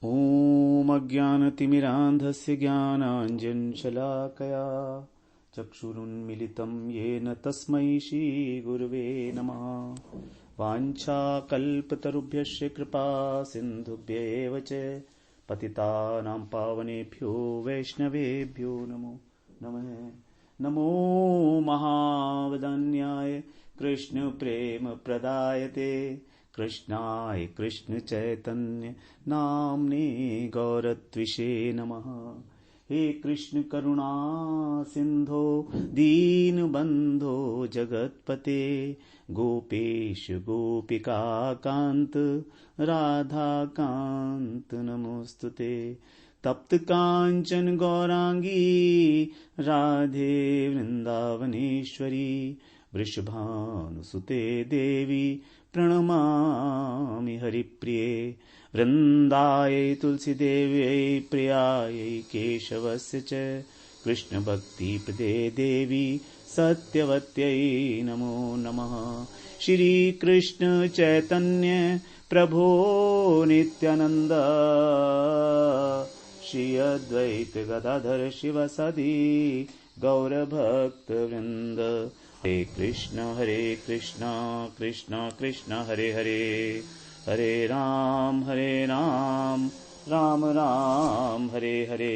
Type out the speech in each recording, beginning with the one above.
ॐ अज्ञानतिमिरान्धस्य ज्ञानाञ्जनशलाकया चक्षुरुन्मिलितं येन तस्मै श्रीगुरवे नमः। वाञ्छाकल्पतरुभ्यश्च कृपा सिन्धुभ्येव च पतितानां पावनेभ्यो वैष्णवेभ्यो नमो नमः। नमो महावदन्याय कृष्ण प्रेम प्रदायते कृष्णाय कृष्ण चैतन्य नाम्ने गौरत्विषे नमः। हे कृष्ण करुणा सिंधो दीनबंधो जगत्पते गोपेश गोपिका कांत राधा कांत नमोस्तुते। तप्त कांचन गौरांगी राधे वृंदावनेश्वरी वृषभानुसुते देवी प्रणमामि हरिप्रिये। वृन्दायै तुलसीदेव्यै प्रियायै केशवस्य च कृष्णभक्तिप्रदे देवी सत्यवत्यै नमो नमः। श्रीकृष्ण चैतन्य प्रभो नित्यानन्द श्री अद्वैत गदाधर शिवसदि गौरभक्तवृन्द। हरे कृष्ण कृष्ण कृष्ण हरे हरे हरे राम राम राम हरे हरे।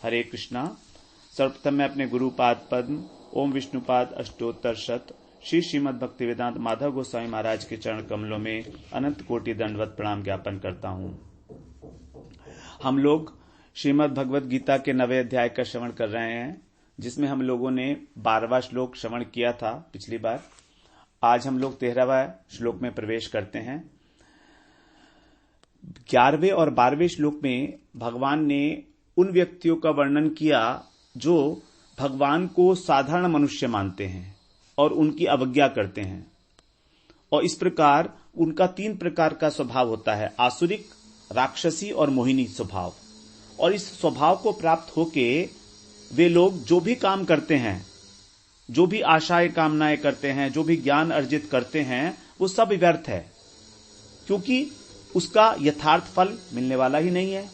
हरे कृष्णा। सर्वप्रथम मैं अपने गुरुपाद पद्म ओम विष्णुपाद अष्टोत्तर शत श्री श्रीमद् भक्तिवेदांत माधव गोस्वामी महाराज के चरण कमलों में अनंत कोटि दंडवत प्रणाम ज्ञापन करता हूँ। हम लोग श्रीमद् भगवद गीता के 9वें अध्याय का श्रवण कर रहे हैं, जिसमें हम लोगों ने 12वां श्लोक श्रवण किया था पिछली बार। आज हम लोग 13वां श्लोक में प्रवेश करते हैं। 11वें और 12वें श्लोक में भगवान ने उन व्यक्तियों का वर्णन किया जो भगवान को साधारण मनुष्य मानते हैं और उनकी अवज्ञा करते हैं, और इस प्रकार उनका 3 प्रकार का स्वभाव होता है, आसुरिक, राक्षसी और मोहिनी स्वभाव। और इस स्वभाव को प्राप्त होके वे लोग जो भी काम करते हैं, जो भी आशाएं कामनाएं करते हैं, जो भी ज्ञान अर्जित करते हैं, वो सब व्यर्थ है, क्योंकि उसका यथार्थ फल मिलने वाला ही नहीं है।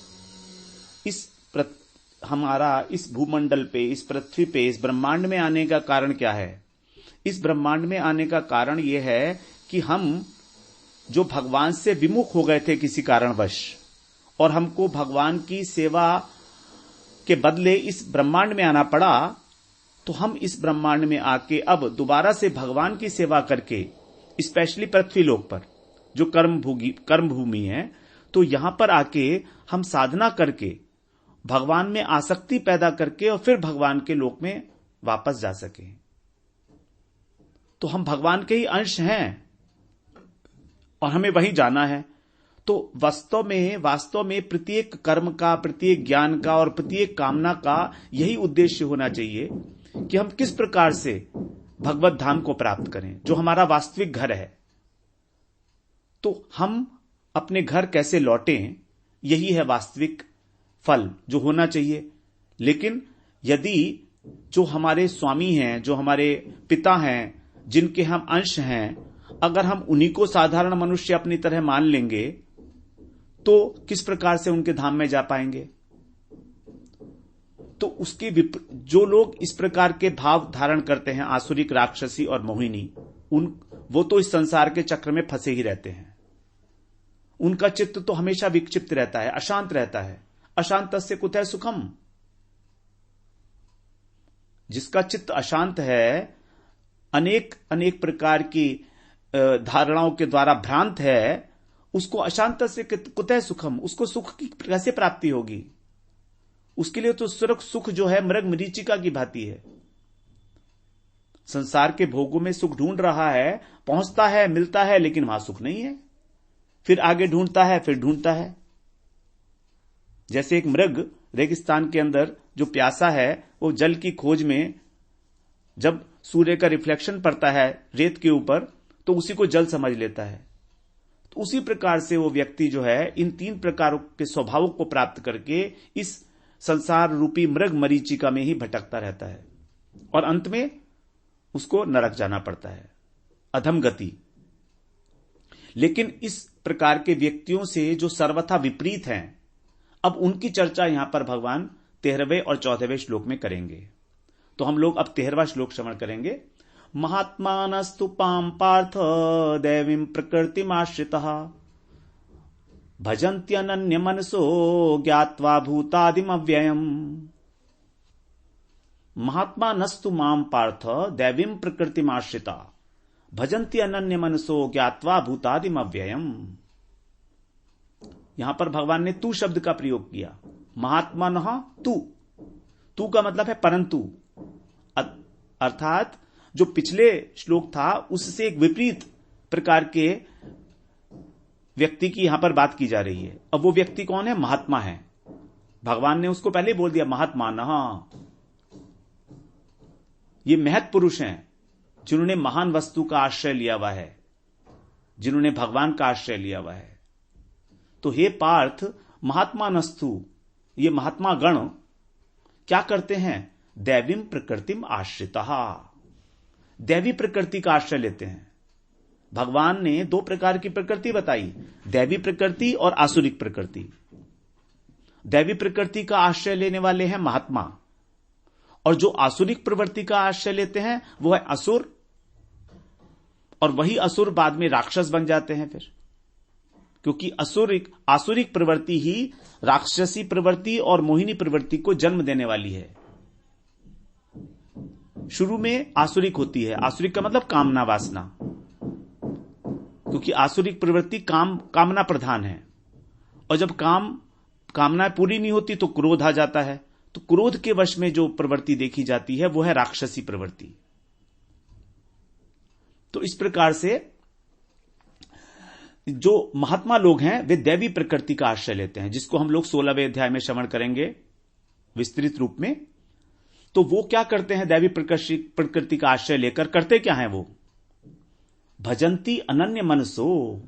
हमारा इस भूमंडल पे, इस पृथ्वी पे, इस ब्रह्मांड में आने का कारण क्या है? इस ब्रह्मांड में आने का कारण यह है कि हम जो भगवान से विमुख हो गए थे किसी कारणवश, और हमको भगवान की सेवा के बदले इस ब्रह्मांड में आना पड़ा, तो हम इस ब्रह्मांड में आके अब दोबारा से भगवान की सेवा करके, स्पेशली पृथ्वी लोक पर जो कर्म भूमि है, तो यहां पर आके हम साधना करके भगवान में आसक्ति पैदा करके और फिर भगवान के लोक में वापस जा सके। तो हम भगवान के ही अंश हैं और हमें वहीं जाना है। तो वास्तव में प्रत्येक कर्म का, प्रत्येक ज्ञान का और प्रत्येक कामना का यही उद्देश्य होना चाहिए कि हम किस प्रकार से भगवत धाम को प्राप्त करें, जो हमारा वास्तविक घर है। तो हम अपने घर कैसे लौटें, यही है वास्तविक फल जो होना चाहिए। लेकिन यदि जो हमारे स्वामी हैं, जो हमारे पिता हैं, जिनके हम अंश हैं, अगर हम उन्हीं को साधारण मनुष्य अपनी तरह मान लेंगे, तो किस प्रकार से उनके धाम में जा पाएंगे? तो उसके जो लोग इस प्रकार के भाव धारण करते हैं, आसुरिक, राक्षसी और मोहिनी, वो तो इस संसार के चक्र में फंसे ही रहते हैं। उनका चित्त तो हमेशा विक्षिप्त रहता है, अशांत रहता है। अशांतस्य कुतः सुखम। जिसका चित्त अशांत है, अनेक प्रकार की धारणाओं के द्वारा भ्रांत है, उसको अशांत से कुतः सुखम, उसको सुख की कैसे प्राप्ति होगी? उसके लिए तो सुख जो है मृग मरीचिका की भांति है। संसार के भोगों में सुख ढूंढ रहा है, पहुंचता है, मिलता है, लेकिन वहां सुख नहीं है। फिर आगे ढूंढता है, फिर ढूंढता है। जैसे एक मृग रेगिस्तान के अंदर जो प्यासा है, वो जल की खोज में जब सूर्य का रिफ्लेक्शन पड़ता है रेत के ऊपर, तो उसी को जल समझ लेता है। तो उसी प्रकार से वो व्यक्ति जो है इन 3 प्रकारों के स्वभावों को प्राप्त करके इस संसार रूपी मृग मरीचिका में ही भटकता रहता है, और अंत में उसको नरक जाना पड़ता है, अधम गति। लेकिन इस प्रकार के व्यक्तियों से जो सर्वथा विपरीत हैं, अब उनकी चर्चा यहां पर भगवान 13वें और 14वें श्लोक में करेंगे। तो हम लोग अब 13वां श्लोक श्रवण करेंगे। महात्मानस्तु पाम पार्थ दैवीं प्रकृतिमाश्रितः भजन्त्यनन्य मनसो ज्ञात्वा भूतादिम अव्ययम्। महात्मानस्तु माम पार्थ दैवीं प्रकृतिमाश्रिता भजन्ति अनन्य मनसो ज्ञात्वा भूतादिम अव्ययम्। यहां पर भगवान ने तू शब्द का प्रयोग किया। महात्मनः तू का मतलब है परंतु, अर्थात जो पिछले श्लोक था उससे एक विपरीत प्रकार के व्यक्ति की यहां पर बात की जा रही है। अब वो व्यक्ति कौन है? महात्मा है। भगवान ने उसको पहले बोल दिया महात्मानः, ये महत् पुरुष हैं जिन्होंने महान वस्तु का आश्रय लिया हुआ है, जिन्होंने भगवान का आश्रय लिया हुआ है। तो हे पार्थ, महात्मानस्तु, ये महात्मा गण क्या करते हैं? दैवीं प्रकृतिम आश्रितः, दैवी प्रकृति का आश्रय लेते हैं। भगवान ने दो प्रकार की प्रकृति बताई, दैवी प्रकृति और आसुरिक प्रकृति। दैवी प्रकृति का आश्रय लेने वाले हैं महात्मा, और जो आसुरिक प्रवृत्ति का आश्रय लेते हैं वो है असुर, और वही असुर बाद में राक्षस बन जाते हैं फिर, क्योंकि आसुरिक प्रवृत्ति ही राक्षसी प्रवृत्ति और मोहिनी प्रवृत्ति को जन्म देने वाली है। शुरू में आसुरिक होती है, आसुरिक का मतलब कामना वासना, क्योंकि आसुरिक प्रवृत्ति कामना प्रधान है, और जब कामना पूरी नहीं होती तो क्रोध आ जाता है। तो क्रोध के वश में जो प्रवृत्ति देखी जाती है वो है राक्षसी प्रवृत्ति। तो इस प्रकार से जो महात्मा लोग हैं वे दैवी प्रकृति का आश्रय लेते हैं, जिसको हम लोग 16वें अध्याय में श्रवण करेंगे विस्तृत रूप में। तो वो क्या करते हैं? दैवी प्रकृति का आश्रय लेकर करते क्या है? वो भजंती अनन्य मनसो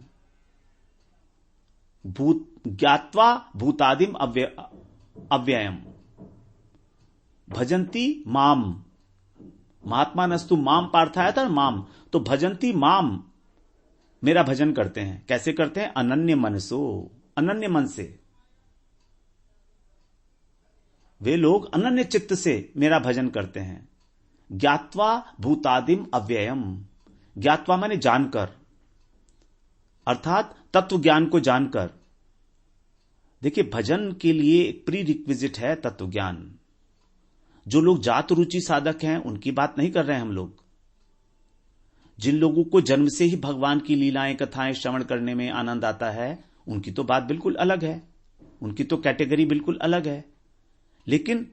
ज्ञात्वा भूतादिम अव्ययम्। भजंती माम, महात्मानस्तु माम पार्थ आया था, माम, तो भजंती माम, मेरा भजन करते हैं। कैसे करते हैं? अनन्य मनसो, अनन्य मन से। वे लोग अनन्य चित्त से मेरा भजन करते हैं। ज्ञात्वा भूतादिम अव्ययम्, ज्ञात्वा माने जानकर, अर्थात तत्व ज्ञान को जानकर। देखिए, भजन के लिए एक प्री रिक्विजिट है तत्व ज्ञान। जो लोग जात रुचि साधक हैं उनकी बात नहीं कर रहे हैं हम लोग। जिन लोगों को जन्म से ही भगवान की लीलाएं कथाएं श्रवण करने में आनंद आता है, उनकी तो बात बिल्कुल अलग है, उनकी तो कैटेगरी बिल्कुल अलग है। लेकिन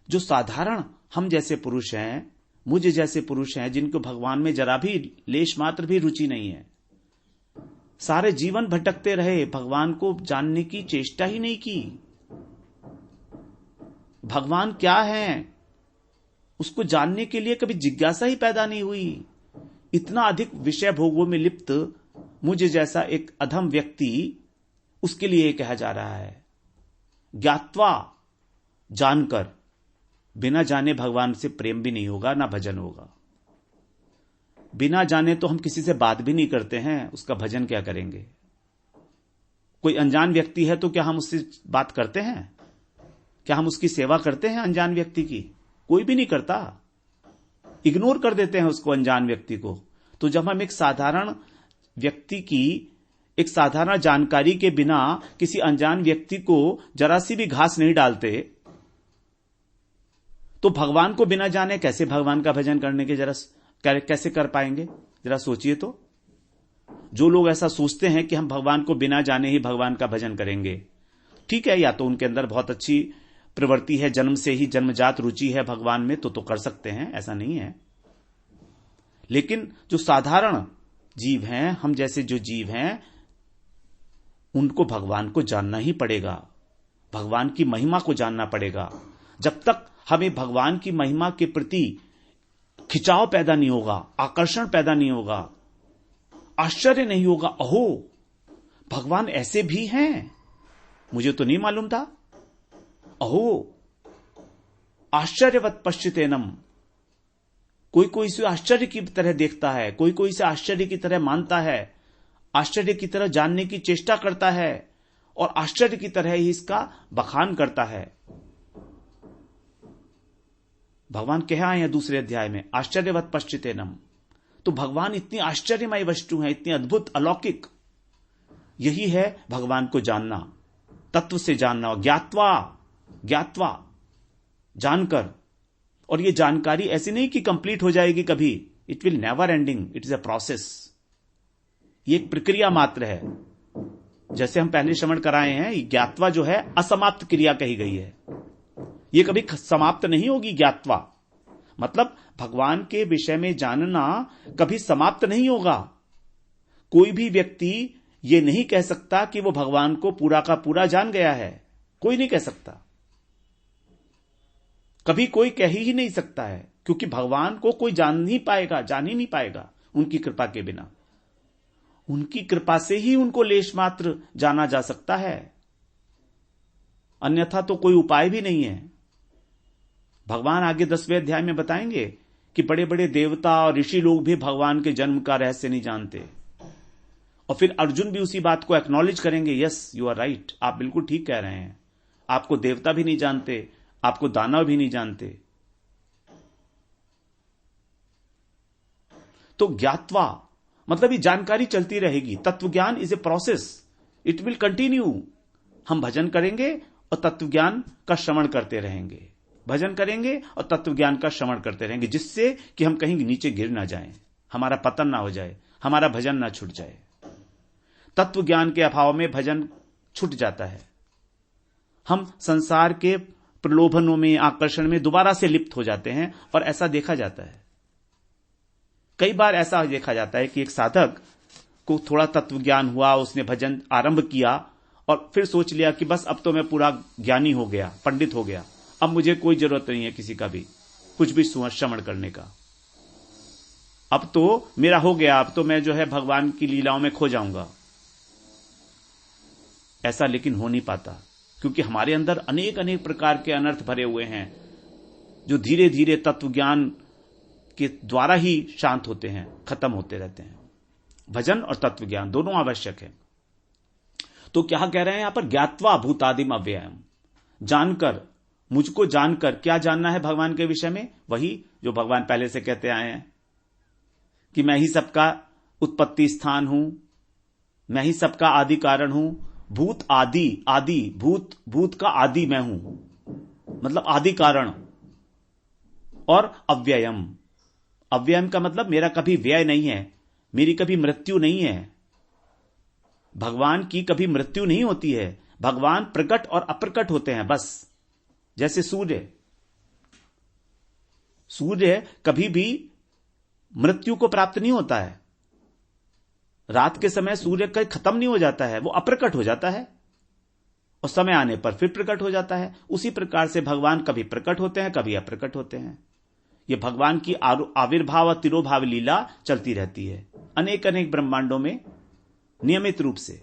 जो साधारण हम जैसे पुरुष हैं, मुझे जैसे पुरुष हैं, जिनको भगवान में जरा भी लेश मात्र भी रुचि नहीं है, सारे जीवन भटकते रहे, भगवान को जानने की चेष्टा ही नहीं की। भगवान क्या है उसको जानने के लिए कभी जिज्ञासा ही पैदा नहीं हुई। इतना अधिक विषय भोगों में लिप्त मुझे जैसा एक अधम व्यक्ति, उसके लिए कहा जा रहा है ज्ञात्वा, जानकर। बिना जाने भगवान से प्रेम भी नहीं होगा, ना भजन होगा। बिना जाने तो हम किसी से बात भी नहीं करते हैं, उसका भजन क्या करेंगे? कोई अनजान व्यक्ति है तो क्या हम उससे बात करते हैं? क्या हम उसकी सेवा करते हैं अनजान व्यक्ति की? कोई भी नहीं करता, इग्नोर कर देते हैं उसको, अनजान व्यक्ति को। तो जब हम एक साधारण व्यक्ति की एक साधारण जानकारी के बिना किसी अनजान व्यक्ति को जरा सी भी घास नहीं डालते, तो भगवान को बिना जाने कैसे भगवान का भजन करने के कैसे कर पाएंगे? जरा सोचिए तो। जो लोग ऐसा सोचते हैं कि हम भगवान को बिना जाने ही भगवान का भजन करेंगे, ठीक है, या तो उनके अंदर बहुत अच्छी प्रवृत्ति है, जन्म से ही जन्मजात रुचि है भगवान में, तो कर सकते हैं, ऐसा नहीं है। लेकिन जो साधारण जीव हैं, हम जैसे जो जीव हैं, उनको भगवान को जानना ही पड़ेगा, भगवान की महिमा को जानना पड़ेगा। जब तक हमें भगवान की महिमा के प्रति खिंचाव पैदा नहीं होगा, आकर्षण पैदा नहीं होगा, आश्चर्य नहीं होगा, अहो भगवान ऐसे भी हैं, मुझे तो नहीं मालूम था, अहो आश्चर्यवत पश्चितेनम, कोई कोई इसे आश्चर्य की तरह देखता है, कोई कोई इसे आश्चर्य की तरह मानता है, आश्चर्य की तरह जानने की चेष्टा करता है और आश्चर्य की तरह ही इसका बखान करता है। भगवान कह आए हैं दूसरे अध्याय में, आश्चर्यवत पश्चितेनम। तो भगवान इतनी आश्चर्यमय वस्तु है, इतनी अद्भुत, अलौकिक। यही है भगवान को जानना, तत्व से जानना, ज्ञात्वा जानकर। और ये जानकारी ऐसी नहीं कि कंप्लीट हो जाएगी कभी, it will never ending, it is a process. ये एक प्रक्रिया मात्र है। जैसे हम पहले श्रवण कराए हैं, ज्ञात्वा जो है असमाप्त क्रिया कही गई है, ये कभी समाप्त नहीं होगी। ज्ञात्वा मतलब भगवान के विषय में जानना कभी समाप्त नहीं होगा। कोई भी व्यक्ति ये नहीं कह सकता कि वो भगवान को पूरा का पूरा जान गया है, कोई नहीं कह सकता, कभी कोई कह ही नहीं सकता है, क्योंकि भगवान को कोई जान ही नहीं पाएगा उनकी कृपा के बिना। उनकी कृपा से ही उनको लेश मात्र जाना जा सकता है, अन्यथा तो कोई उपाय भी नहीं है। भगवान आगे 10वें अध्याय में बताएंगे कि बड़े बड़े देवता और ऋषि लोग भी भगवान के जन्म का रहस्य नहीं जानते। और फिर अर्जुन भी उसी बात को एक्नॉलेज करेंगे, यस यू आर राइट, आप बिल्कुल ठीक कह रहे हैं, आपको देवता भी नहीं जानते, आपको दानव भी नहीं जानते। तो ज्ञात्वा मतलब ये जानकारी चलती रहेगी। तत्व ज्ञान is a process, it will continue. हम भजन करेंगे और तत्व ज्ञान का श्रवण करते रहेंगे, भजन करेंगे और तत्व ज्ञान का श्रवण करते रहेंगे, जिससे कि हम कहीं नीचे गिर ना जाएं, हमारा पतन ना हो जाए, हमारा भजन ना छूट जाए। तत्व ज्ञान के अभाव में भजन छूट जाता है, हम संसार के प्रलोभनों में, आकर्षण में दोबारा से लिप्त हो जाते हैं। और ऐसा देखा जाता है, कई बार ऐसा देखा जाता है कि एक साधक को थोड़ा तत्व ज्ञान हुआ, उसने भजन आरंभ किया और फिर सोच लिया कि बस अब तो मैं पूरा ज्ञानी हो गया, पंडित हो गया, अब मुझे कोई जरूरत नहीं है किसी का भी कुछ भी श्रवण करने का, अब तो मेरा हो गया, अब तो मैं जो है भगवान की लीलाओं में खो जाऊंगा। ऐसा लेकिन हो नहीं पाता, क्योंकि हमारे अंदर अनेक अनेक प्रकार के अनर्थ भरे हुए हैं, जो धीरे धीरे तत्व ज्ञान के द्वारा ही शांत होते हैं, खत्म होते रहते हैं। भजन और तत्व ज्ञान दोनों आवश्यक है। तो क्या कह रहे हैं यहां पर, ज्ञात्वा भूतादिम अव्ययम, जानकर, मुझको जानकर। क्या जानना है भगवान के विषय में? वही जो भगवान पहले से कहते आए हैं कि मैं ही सबका उत्पत्ति स्थान हूं, मैं ही सबका आदि कारण हूं। भूत आदि भूत का आदि मैं हूं, मतलब आदि कारण। और अव्ययम का मतलब मेरा कभी व्यय नहीं है, मेरी कभी मृत्यु नहीं है। भगवान की कभी मृत्यु नहीं होती है, भगवान प्रकट और अप्रकट होते हैं बस। जैसे सूर्य कभी भी मृत्यु को प्राप्त नहीं होता है, रात के समय सूर्य का खत्म नहीं हो जाता है, वो अप्रकट हो जाता है और समय आने पर फिर प्रकट हो जाता है। उसी प्रकार से भगवान कभी प्रकट होते हैं, कभी अप्रकट होते हैं। ये भगवान की आविर्भाव और तिरोभाव लीला चलती रहती है अनेक अनेक ब्रह्मांडों में नियमित रूप से।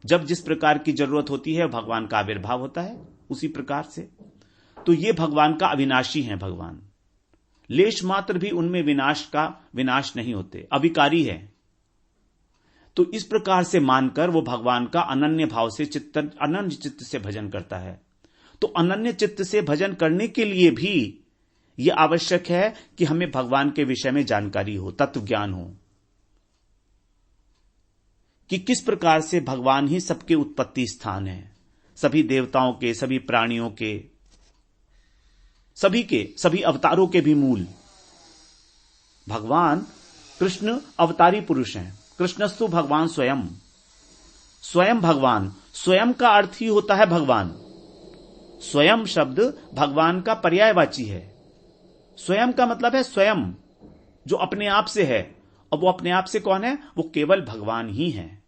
जब जिस प्रकार की जरूरत होती है भगवान का आविर्भाव होता है उसी प्रकार से। तो ये भगवान का अविनाशी है, भगवान लेश मात्र भी उनमें विनाश नहीं होते, अविकारी है। तो इस प्रकार से मानकर वो भगवान का अनन्य भाव से अनन्य चित्त से भजन करता है। तो अनन्य चित्त से भजन करने के लिए भी यह आवश्यक है कि हमें भगवान के विषय में जानकारी हो, तत्व ज्ञान हो कि किस प्रकार से भगवान ही सबके उत्पत्ति स्थान है, सभी देवताओं के, सभी प्राणियों के, सभी अवतारों के भी मूल। भगवान कृष्ण अवतारी पुरुष हैं। कृष्णस्तु भगवान स्वयं भगवान। स्वयं का अर्थ ही होता है भगवान। स्वयं शब्द भगवान का पर्यायवाची है। स्वयं का मतलब है स्वयं, जो अपने आप से है। और वो अपने आप से कौन है? वो केवल भगवान ही है।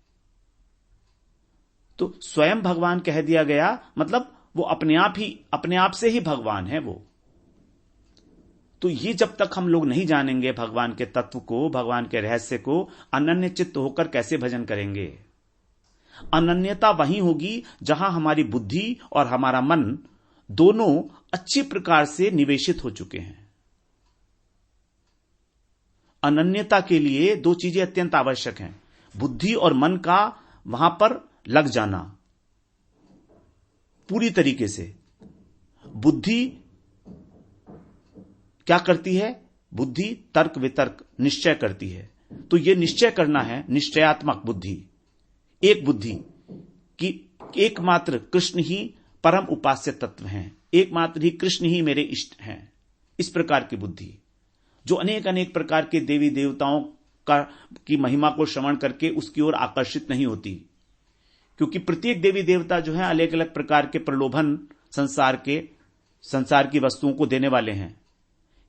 तो स्वयं भगवान कह दिया गया, मतलब वो अपने आप से ही भगवान है वो। तो ये जब तक हम लोग नहीं जानेंगे भगवान के तत्व को, भगवान के रहस्य को, अनन्य चित्त होकर कैसे भजन करेंगे? अनन्यता वहीं होगी जहां हमारी बुद्धि और हमारा मन दोनों अच्छी प्रकार से निवेशित हो चुके हैं। अनन्यता के लिए दो चीजें अत्यंत आवश्यक हैं। बुद्धि और मन का वहां पर लग जाना पूरी तरीके से। बुद्धि क्या करती है? बुद्धि तर्क वितर्क निश्चय करती है। तो यह निश्चय करना है, निश्चयात्मक बुद्धि, एक बुद्धि कि एकमात्र कृष्ण ही परम उपास्य तत्व हैं, एकमात्र ही कृष्ण ही मेरे इष्ट हैं। इस प्रकार की बुद्धि जो अनेक अनेक प्रकार के देवी देवताओं की महिमा को श्रवण करके उसकी ओर आकर्षित नहीं होती, क्योंकि प्रत्येक देवी देवता जो है अलग अलग प्रकार के प्रलोभन संसार की वस्तुओं को देने वाले हैं।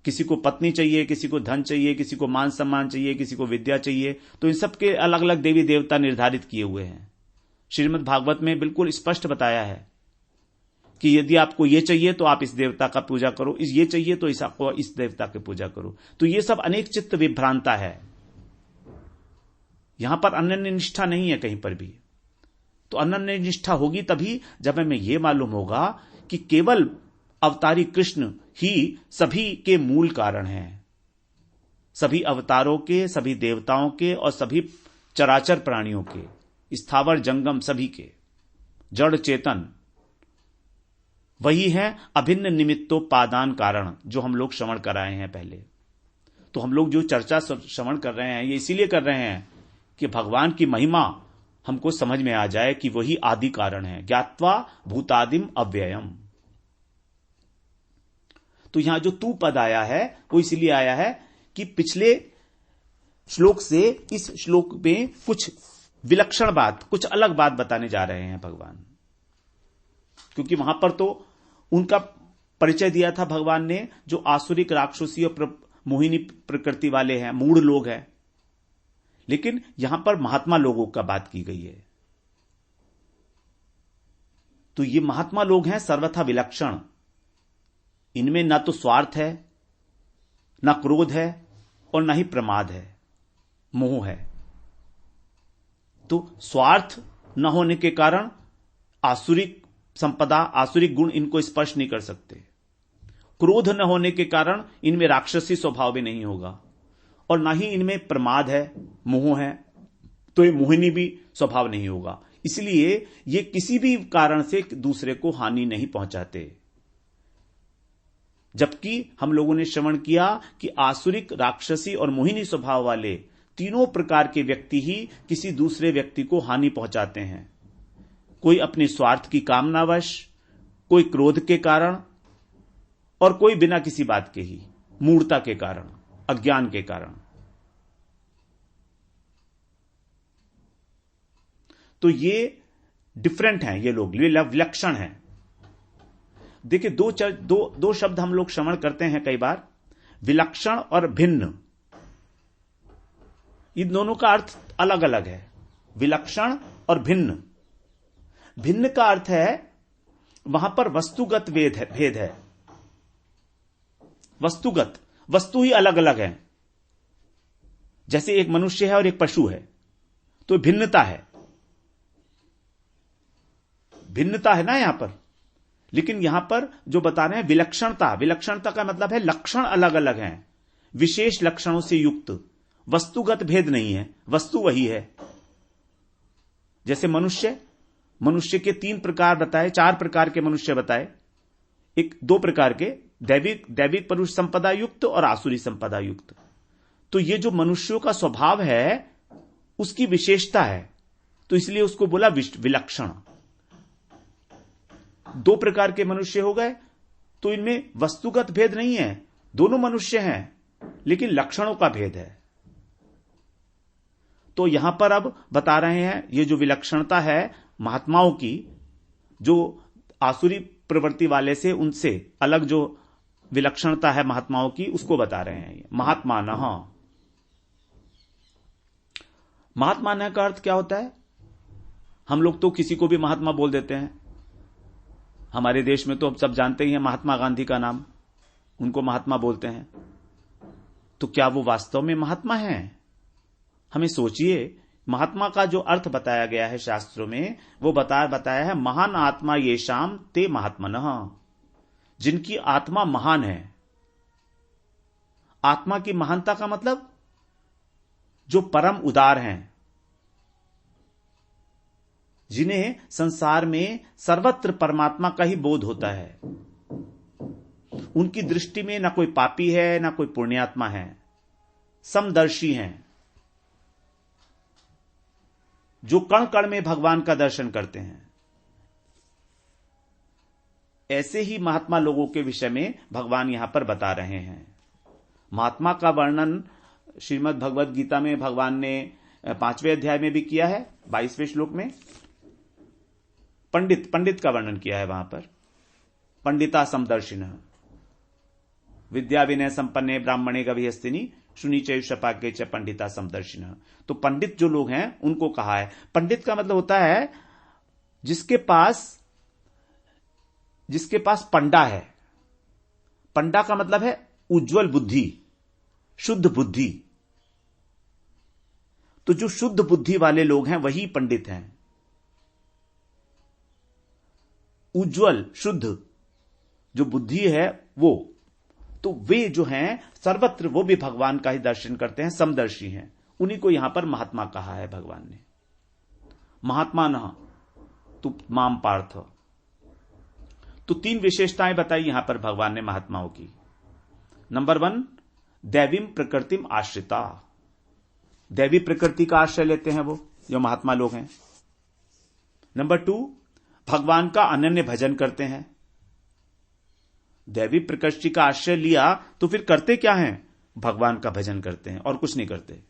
किसी को पत्नी चाहिए, किसी को धन चाहिए, किसी को मान सम्मान चाहिए, किसी को विद्या चाहिए। तो इन सब के अलग अलग देवी देवता निर्धारित किए हुए हैं। श्रीमद् भागवत में बिल्कुल स्पष्ट बताया है कि यदि आपको ये चाहिए तो आप इस देवता का पूजा करो, ये चाहिए तो आपको इस देवता की पूजा करो। तो ये सब अनेक चित्त विभ्रांता है। यहां पर अनन्य निष्ठा नहीं है कहीं पर भी। तो अनन्य निष्ठा होगी तभी जब हमें यह मालूम होगा कि केवल अवतारी कृष्ण ही सभी के मूल कारण हैं, सभी अवतारों के, सभी देवताओं के और सभी चराचर प्राणियों के, स्थावर जंगम सभी के, जड़ चेतन वही है अभिन्न निमित्तोपादान कारण, जो हम लोग श्रवण कराए हैं पहले। तो हम लोग जो चर्चा श्रवण कर रहे हैं ये इसीलिए कर रहे हैं कि भगवान की महिमा हमको समझ में आ जाए कि वही आदि कारण है। ज्ञात्वा भूतादिम अव्ययम। तो यहां जो तू पद आया है वो इसलिए आया है कि पिछले श्लोक से इस श्लोक में कुछ विलक्षण बात, कुछ अलग बात बताने जा रहे हैं भगवान। क्योंकि वहां पर तो उनका परिचय दिया था भगवान ने, जो आसुरिक राक्षसी और मोहिनी प्रकृति वाले हैं, मूढ़ लोग हैं। लेकिन यहां पर महात्मा लोगों का बात की गई है। तो ये महात्मा लोग हैं सर्वथा विलक्षण। इनमें ना तो स्वार्थ है, ना क्रोध है और ना ही प्रमाद है, मोह है। तो स्वार्थ न होने के कारण आसुरिक संपदा, आसुरिक गुण इनको स्पर्श नहीं कर सकते। क्रोध न होने के कारण इनमें राक्षसी स्वभाव भी नहीं होगा और ना ही इनमें प्रमाद है, मोह है, तो ये मोहिनी भी स्वभाव नहीं होगा। इसलिए ये किसी भी कारण से दूसरे को हानि नहीं पहुंचाते। जबकि हम लोगों ने श्रवण किया कि आसुरिक, राक्षसी और मोहिनी स्वभाव वाले तीनों प्रकार के व्यक्ति ही किसी दूसरे व्यक्ति को हानि पहुंचाते हैं। कोई अपने स्वार्थ की कामनावश, कोई क्रोध के कारण और कोई बिना किसी बात के ही, मूढ़ता के कारण, अज्ञान के कारण। तो ये डिफरेंट हैं, ये लोग विलक्षण हैं। देखिए दो शब्द हम लोग श्रवण करते हैं कई बार, विलक्षण और भिन्न। इन दोनों का अर्थ अलग अलग है, विलक्षण और भिन्न। भिन्न का अर्थ है वहां पर वस्तुगत भेद है। वस्तुगत, वस्तु ही अलग अलग है। जैसे एक मनुष्य है और एक पशु है, तो भिन्नता है, भिन्नता है ना यहां पर। लेकिन यहां पर जो बता रहे हैं विलक्षणता, विलक्षणता का मतलब है लक्षण अलग अलग हैं, विशेष लक्षणों से युक्त। वस्तुगत भेद नहीं है, वस्तु वही है। जैसे मनुष्य के 3 प्रकार बताए, 4 प्रकार के मनुष्य बताए। 2 प्रकार के, दैविक पुरुष संपदा युक्त और आसुरी संपदा युक्त। तो ये जो मनुष्यों का स्वभाव है उसकी विशेषता है, तो इसलिए उसको बोला विलक्षण। 2 प्रकार के मनुष्य हो गए, तो इनमें वस्तुगत भेद नहीं है, दोनों मनुष्य हैं, लेकिन लक्षणों का भेद है। तो यहां पर अब बता रहे हैं ये जो विलक्षणता है महात्माओं की, जो आसुरी प्रवृत्ति वाले से उनसे अलग जो विलक्षणता है महात्माओं की, उसको बता रहे हैं। महात्मानः, महात्मानः का अर्थ क्या होता है? हम लोग तो किसी को भी महात्मा बोल देते हैं। हमारे देश में तो हम सब जानते ही हैं महात्मा गांधी का नाम, उनको महात्मा बोलते हैं। तो क्या वो वास्तव में महात्मा हैं? हमें सोचिए, महात्मा का जो अर्थ बताया गया है शास्त्रों में, वो बताया है महान आत्मा येषाम ते महात्मनः, जिनकी आत्मा महान है। आत्मा की महानता का मतलब जो परम उदार हैं, जिन्हें संसार में सर्वत्र परमात्मा का ही बोध होता है। उनकी दृष्टि में ना कोई पापी है ना कोई पुण्यात्मा है, समदर्शी हैं, जो कण कण में भगवान का दर्शन करते हैं। ऐसे ही महात्मा लोगों के विषय में भगवान यहां पर बता रहे हैं। महात्मा का वर्णन श्रीमद् भगवद गीता में भगवान ने 5वें अध्याय में भी किया है। 22वें श्लोक में पंडित का वर्णन किया है। वहां पर पंडिता समदर्शिनः विद्या विनय संपन्ने ब्राह्मणे गविहस्तिनी शुनिचैव शपाके च पंडिता समदर्शिनः। तो पंडित जो लोग हैं उनको कहा है। पंडित का मतलब होता है जिसके पास पंडा है। पंडा का मतलब है उज्जवल बुद्धि, शुद्ध बुद्धि। तो जो शुद्ध बुद्धि वाले लोग हैं वही पंडित हैं। उज्जवल शुद्ध जो बुद्धि है वो, तो वे जो हैं सर्वत्र वो भी भगवान का ही दर्शन करते हैं, समदर्शी हैं। उन्हीं को यहां पर महात्मा कहा है भगवान ने। महात्मा न तु माम पार्थ। तो 3 विशेषताएं बताई यहां पर भगवान ने महात्माओं की। नंबर 1, दैवीम प्रकृतिम आश्रिता। दैवी प्रकृति का आश्रय लेते हैं वो जो महात्मा लोग हैं। नंबर 2, भगवान का अनन्य भजन करते हैं। दैवी प्रकृति का आश्रय लिया तो फिर करते क्या हैं? भगवान का भजन करते हैं और कुछ नहीं करते।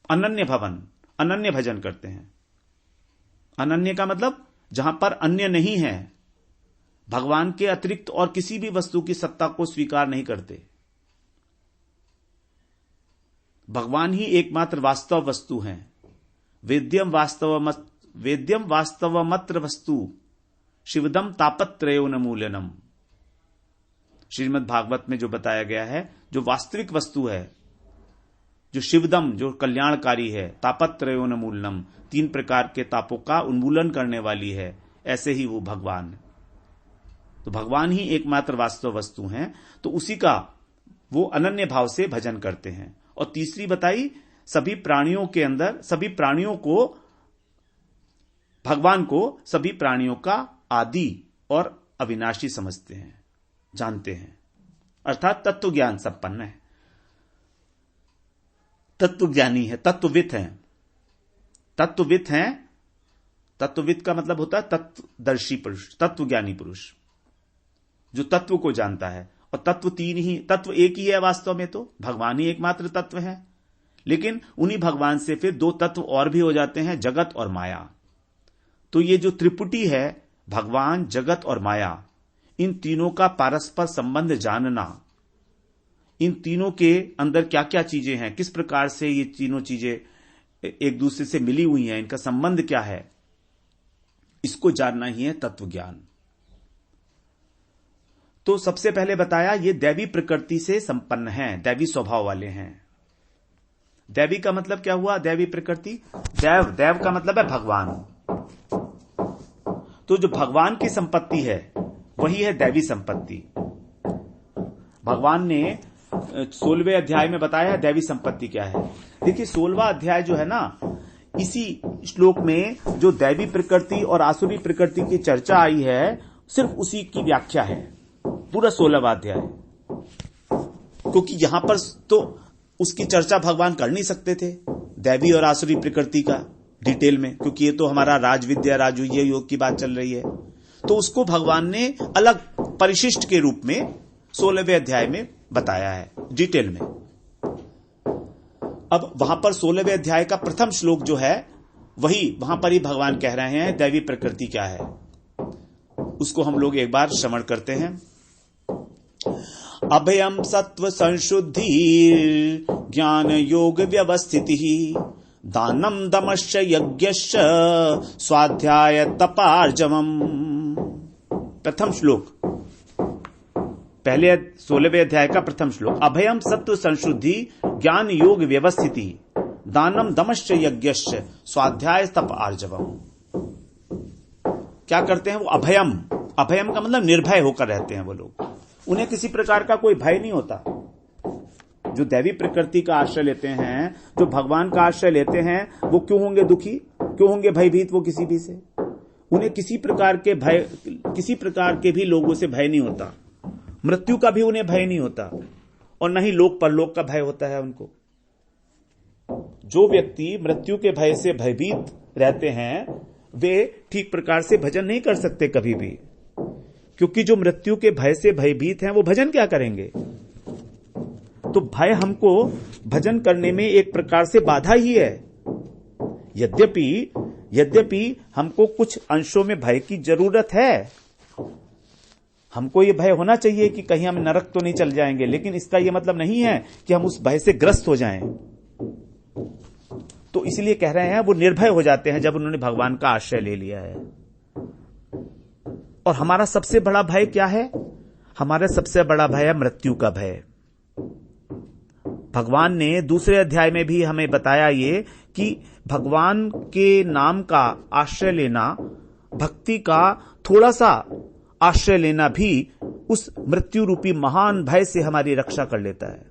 अनन्य भजन करते हैं। अनन्य का मतलब जहां पर अन्य नहीं है, भगवान के अतिरिक्त और किसी भी वस्तु की सत्ता को स्वीकार नहीं करते। भगवान ही एकमात्र वास्तव वस्तु हैं। वेद्यम वास्तवमत्र वस्तु शिवदम तापत्रयो न मूल्यनम। श्रीमद् भागवत में जो बताया गया है, जो वास्तविक वस्तु है, जो शिवदम, जो कल्याणकारी है, तापत्रयो न मूलनम, 3 प्रकार के तापों का उन्मूलन करने वाली है, ऐसे ही वो भगवान। तो भगवान ही एकमात्र वास्तव वस्तु हैं। तो उसी का वो अनन्य भाव से भजन करते हैं। और तीसरी बताई, सभी प्राणियों के अंदर, सभी प्राणियों को, भगवान को सभी प्राणियों का आदि और अविनाशी समझते हैं, जानते हैं, अर्थात तत्व ज्ञान संपन्न है, तत्वज्ञानी है, तत्वविद हैं। तत्वविद का मतलब होता है तत्वदर्शी पुरुष, तत्वज्ञानी पुरुष, जो तत्व को जानता है। और तत्व एक ही है वास्तव में, तो भगवान ही एकमात्र तत्व है। लेकिन उन्हीं भगवान से फिर 2 तत्व और भी हो जाते हैं, जगत और माया। तो ये जो त्रिपुटी है, भगवान, जगत और माया, इन तीनों का परस्पर संबंध जानना, इन तीनों के अंदर क्या क्या चीजें हैं, किस प्रकार से ये तीनों चीजें एक दूसरे से मिली हुई हैं, इनका संबंध क्या है, इसको जानना ही है तत्व ज्ञान। तो सबसे पहले बताया ये दैवी प्रकृति से संपन्न हैं, दैवी स्वभाव वाले हैं। दैवी का मतलब क्या हुआ? दैवी प्रकृति, देव का मतलब है भगवान। तो जो भगवान की संपत्ति है वही है दैवी संपत्ति। भगवान ने 16वें अध्याय में बताया है दैवी संपत्ति क्या है। देखिए 16वां अध्याय जो है ना, इसी श्लोक में जो दैवी प्रकृति और आसुरी प्रकृति की चर्चा आई है, सिर्फ उसी की व्याख्या है पूरा 16वां अध्याय। क्योंकि यहां पर तो उसकी चर्चा भगवान कर नहीं सकते थे, दैवी और आसुरी प्रकृति का डिटेल में, क्योंकि ये तो हमारा राजविद्या राजूय योग की बात चल रही है। तो उसको भगवान ने अलग परिशिष्ट के रूप में 16वें अध्याय में बताया है डिटेल में। अब वहां पर 16वें अध्याय का प्रथम श्लोक जो है, वही वहां पर ही भगवान कह रहे हैं दैवी प्रकृति क्या है। उसको हम लोग एक बार श्रवण करते हैं। अभयम सत्व संशुद्धि ज्ञान योग व्यवस्थिति दानम दमश्च यज्ञश्च स्वाध्याय तपार्जवम। प्रथम श्लोक, पहले 16वें अध्याय का प्रथम श्लोक। अभयम सत्व संशुद्धि ज्ञान योग व्यवस्थिति दानम दमश्च यज्ञश्च स्वाध्याय तपार्जवम। क्या करते हैं वो? अभयम, अभयम का मतलब निर्भय होकर रहते हैं वो लोग, उन्हें किसी प्रकार का कोई भय नहीं होता। जो दैवी प्रकृति का आश्रय लेते हैं, जो भगवान का आश्रय लेते हैं, वो क्यों होंगे दुखी, क्यों होंगे भयभीत वो किसी भी से? उन्हें किसी प्रकार के भी लोगों से भय नहीं होता, मृत्यु का भी उन्हें भय नहीं होता, और न ही लोक परलोक का भय होता है उनको। जो व्यक्ति मृत्यु के भय से भयभीत रहते हैं वे ठीक प्रकार से भजन नहीं कर सकते कभी भी, क्योंकि जो मृत्यु के भय से भयभीत हैं वो भजन क्या करेंगे। तो भय हमको भजन करने में एक प्रकार से बाधा ही है। यद्यपि हमको कुछ अंशों में भय की जरूरत है, हमको ये भय होना चाहिए कि कहीं हम नरक तो नहीं चल जाएंगे, लेकिन इसका यह मतलब नहीं है कि हम उस भय से ग्रस्त हो जाएं। तो इसलिए कह रहे हैं वो निर्भय हो जाते हैं जब उन्होंने भगवान का आश्रय ले लिया है। और हमारा सबसे बड़ा भय क्या है? हमारा सबसे बड़ा भय है मृत्यु का भय। भगवान ने दूसरे अध्याय में भी हमें बताया ये कि भगवान के नाम का आश्रय लेना, भक्ति का थोड़ा सा आश्रय लेना भी उस मृत्यु रूपी महान भय से हमारी रक्षा कर लेता है।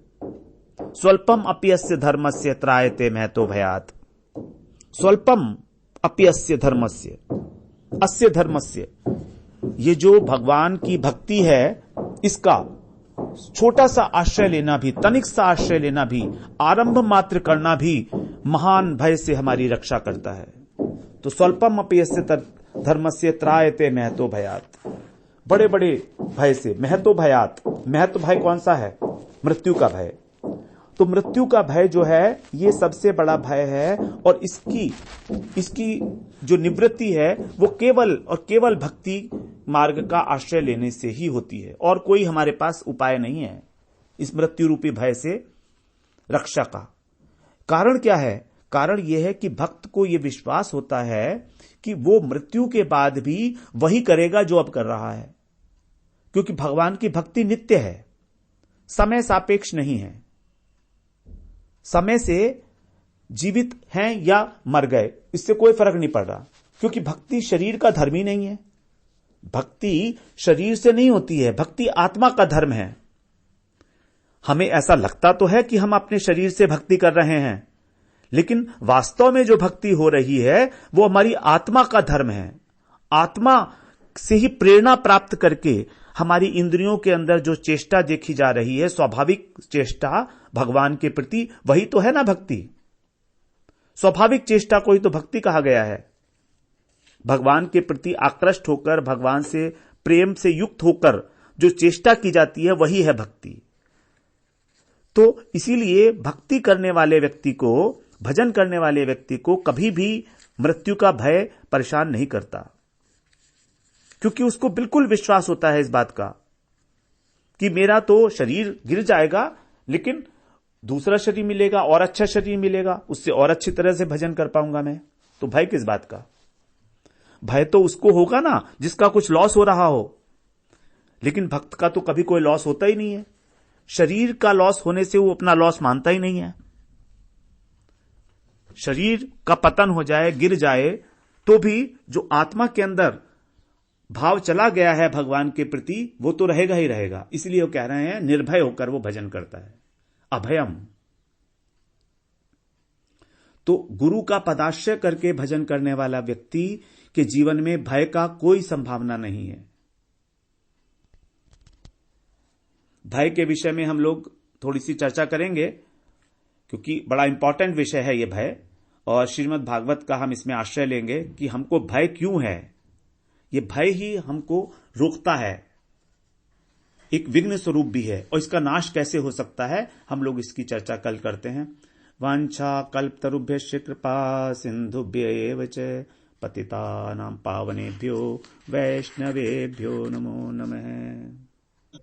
स्वल्पम अप्यस्य धर्मस्य त्रायते महतो भयात्। स्वल्पम अप्यस्य धर्मस्य, अस्य धर्मस्य, ये जो भगवान की भक्ति है इसका छोटा सा आश्रय लेना भी, तनिक सा आश्रय लेना भी, आरंभ मात्र करना भी महान भय से हमारी रक्षा करता है। तो स्वल्पम अप्यस्य धर्मस्य त्रायते महतो भयात्, बड़े बड़े भय से, महतो भयात्। महतो भय कौन सा है? मृत्यु का भय। तो मृत्यु का भय जो है ये सबसे बड़ा भय है, और इसकी जो निवृत्ति है वो केवल और केवल भक्ति मार्ग का आश्रय लेने से ही होती है, और कोई हमारे पास उपाय नहीं है इस मृत्यु रूपी भय से रक्षा का। कारण क्या है? कारण यह है कि भक्त को यह विश्वास होता है कि वो मृत्यु के बाद भी वही करेगा जो अब कर रहा है, क्योंकि भगवान की भक्ति नित्य है, समय सापेक्ष नहीं है। समय से जीवित हैं या मर गए इससे कोई फर्क नहीं पड़ रहा, क्योंकि भक्ति शरीर का धर्म ही नहीं है। भक्ति शरीर से नहीं होती है, भक्ति आत्मा का धर्म है। हमें ऐसा लगता तो है कि हम अपने शरीर से भक्ति कर रहे हैं, लेकिन वास्तव में जो भक्ति हो रही है वो हमारी आत्मा का धर्म है। आत्मा से ही प्रेरणा प्राप्त करके हमारी इंद्रियों के अंदर जो चेष्टा देखी जा रही है, स्वाभाविक चेष्टा भगवान के प्रति, वही तो है ना भक्ति। स्वाभाविक चेष्टा को ही तो भक्ति कहा गया है। भगवान के प्रति आकृष्ट होकर, भगवान से प्रेम से युक्त होकर जो चेष्टा की जाती है वही है भक्ति। तो इसीलिए भक्ति करने वाले व्यक्ति को, भजन करने वाले व्यक्ति को कभी भी मृत्यु का भय परेशान नहीं करता, क्योंकि उसको बिल्कुल विश्वास होता है इस बात का कि मेरा तो शरीर गिर जाएगा लेकिन दूसरा शरीर मिलेगा, और अच्छा शरीर मिलेगा, उससे और अच्छी तरह से भजन कर पाऊंगा मैं। तो भय किस बात का? भय तो उसको होगा ना जिसका कुछ लॉस हो रहा हो, लेकिन भक्त का तो कभी कोई लॉस होता ही नहीं है। शरीर का लॉस होने से वो अपना लॉस मानता ही नहीं है। शरीर का पतन हो जाए, गिर जाए, तो भी जो आत्मा के अंदर भाव चला गया है भगवान के प्रति वो तो रहेगा ही रहेगा। इसलिए वो कह रहे हैं निर्भय होकर वो भजन करता है, अभयम। तो गुरु का पदाश्रय करके भजन करने वाला व्यक्ति के जीवन में भय का कोई संभावना नहीं है। भय के विषय में हम लोग थोड़ी सी चर्चा करेंगे, क्योंकि बड़ा इंपॉर्टेंट विषय है ये भय, और श्रीमद् भागवत का हम इसमें आश्रय लेंगे कि हमको भय क्यों है। ये भय ही हमको रोकता है, एक विघ्न स्वरूप भी है, और इसका नाश कैसे हो सकता है हम लोग इसकी चर्चा कल करते हैं। वांछा कल्पतरुभ्यश्च कृपा सिंधुभ्य एव च पतितानां पावनेभ्यो वैष्णवेभ्यो नमो नमः।